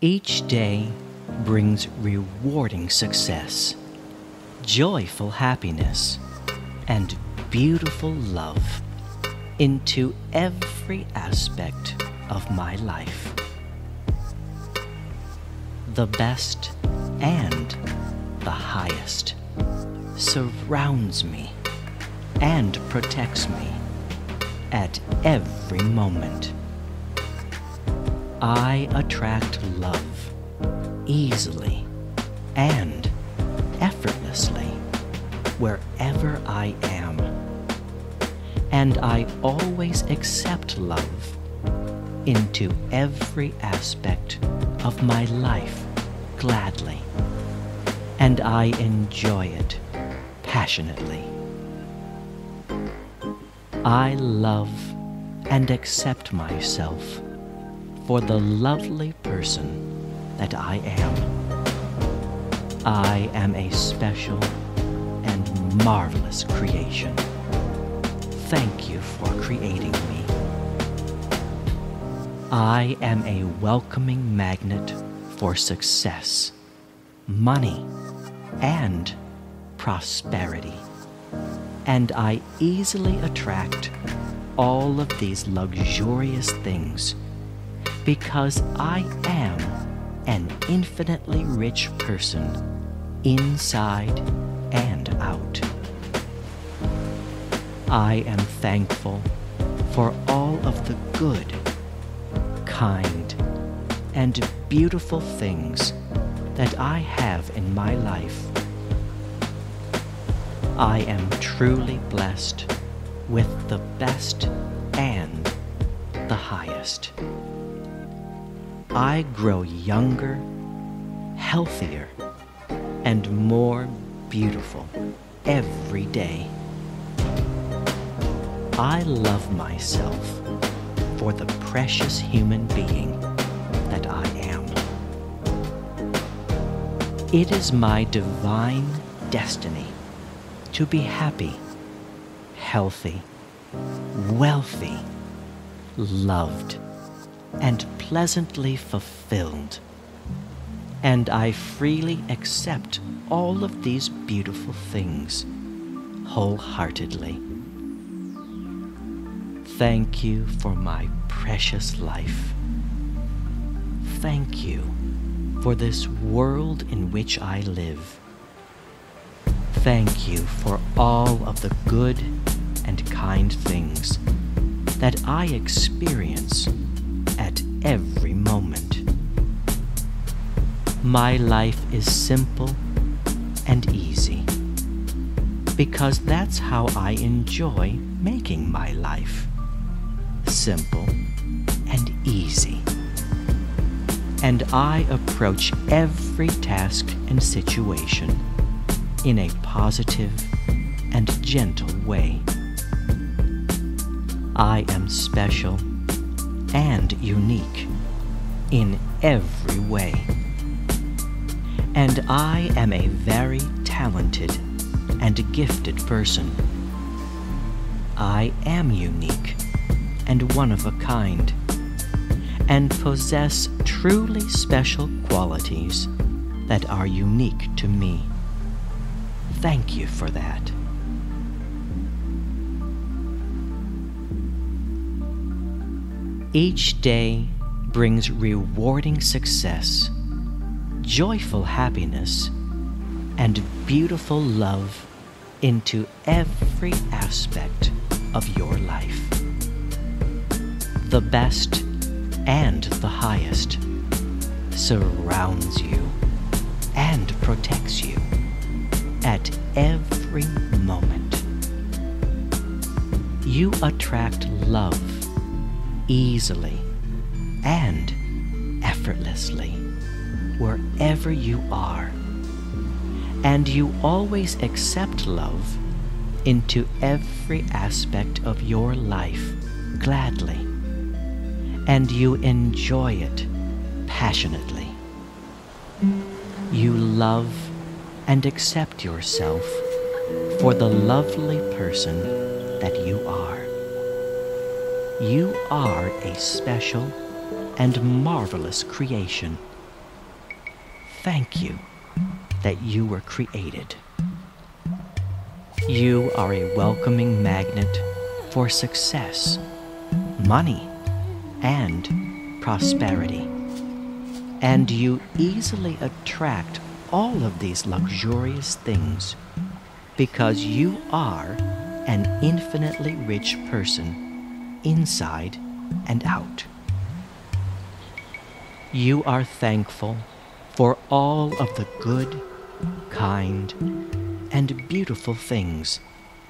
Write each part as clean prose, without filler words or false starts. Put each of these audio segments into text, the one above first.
Each day brings rewarding success, joyful happiness, and beautiful love into every aspect of my life. The best and the highest surrounds me and protects me at every moment. I attract love easily and effortlessly wherever I am, and I always accept love into every aspect of my life gladly, and I enjoy it passionately. I love and accept myself for the lovely person that I am. I am a special and marvelous creation. Thank you for creating me. I am a welcoming magnet for success, money, and prosperity, and I easily attract all of these luxurious things because I am an infinitely rich person inside and out. I am thankful for all of the good, kind, and beautiful things that I have in my life. I am truly blessed with the best and the highest. I grow younger, healthier, and more beautiful every day. I love myself for the precious human being that I am. It is my divine destiny to be happy, healthy, wealthy, loved, and pleasantly fulfilled. And I freely accept all of these beautiful things wholeheartedly. Thank you for my precious life. Thank you for this world in which I live. Thank you for all of the good and kind things that I experience at every moment. My life is simple and easy because that's how I enjoy making my life. Simple and easy. And I approach every task and situation in a positive and gentle way. I am special and unique in every way. And I am a very talented and gifted person. I am unique and one of a kind, and possess truly special qualities that are unique to me. Thank you for that. Each day brings rewarding success, joyful happiness, and beautiful love into every aspect of your life. The best and the highest surrounds you and protects you at every moment. You attract love easily and effortlessly wherever you are, and you always accept love into every aspect of your life gladly, and you enjoy it passionately. You love and accept yourself for the lovely person that you are. You are a special and marvelous creation. thank you that you were created. You are a welcoming magnet for success, money, and prosperity. And you easily attract all of these luxurious things because you are an infinitely rich person inside and out. You are thankful for all of the good, kind, and beautiful things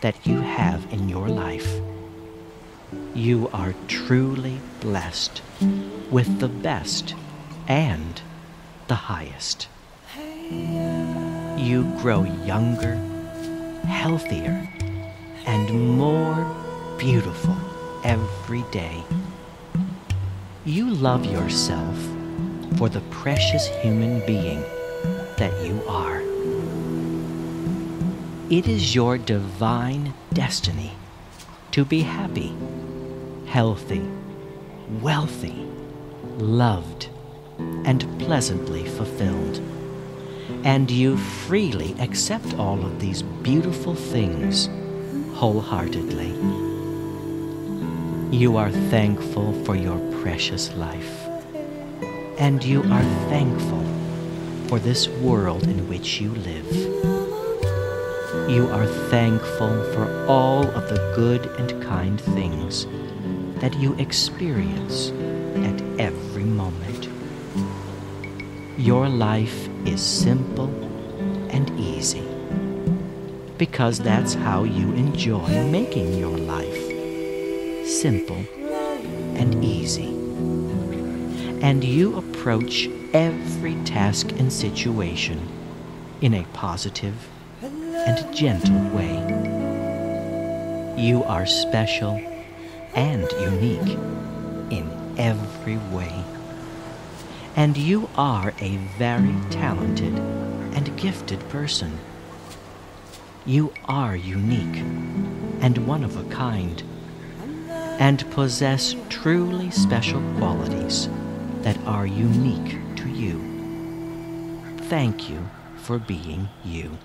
that you have in your life. You are truly blessed with the best and the highest. You grow younger, healthier, and more beautiful every day. You love yourself for the precious human being that you are. It is your divine destiny to be happy, healthy, wealthy, loved, and pleasantly fulfilled. And you freely accept all of these beautiful things wholeheartedly. You are thankful for your precious life, and you are thankful for this world in which you live. You are thankful for all of the good and kind things that you experience at every moment. Your life is simple and easy because that's how you enjoy making your life simple and easy. And you approach every task and situation in a positive and gentle way. You are special and unique in every way. And you are a very talented and gifted person. You are unique and one of a kind, and possess truly special qualities that are unique to you. Thank you for being you.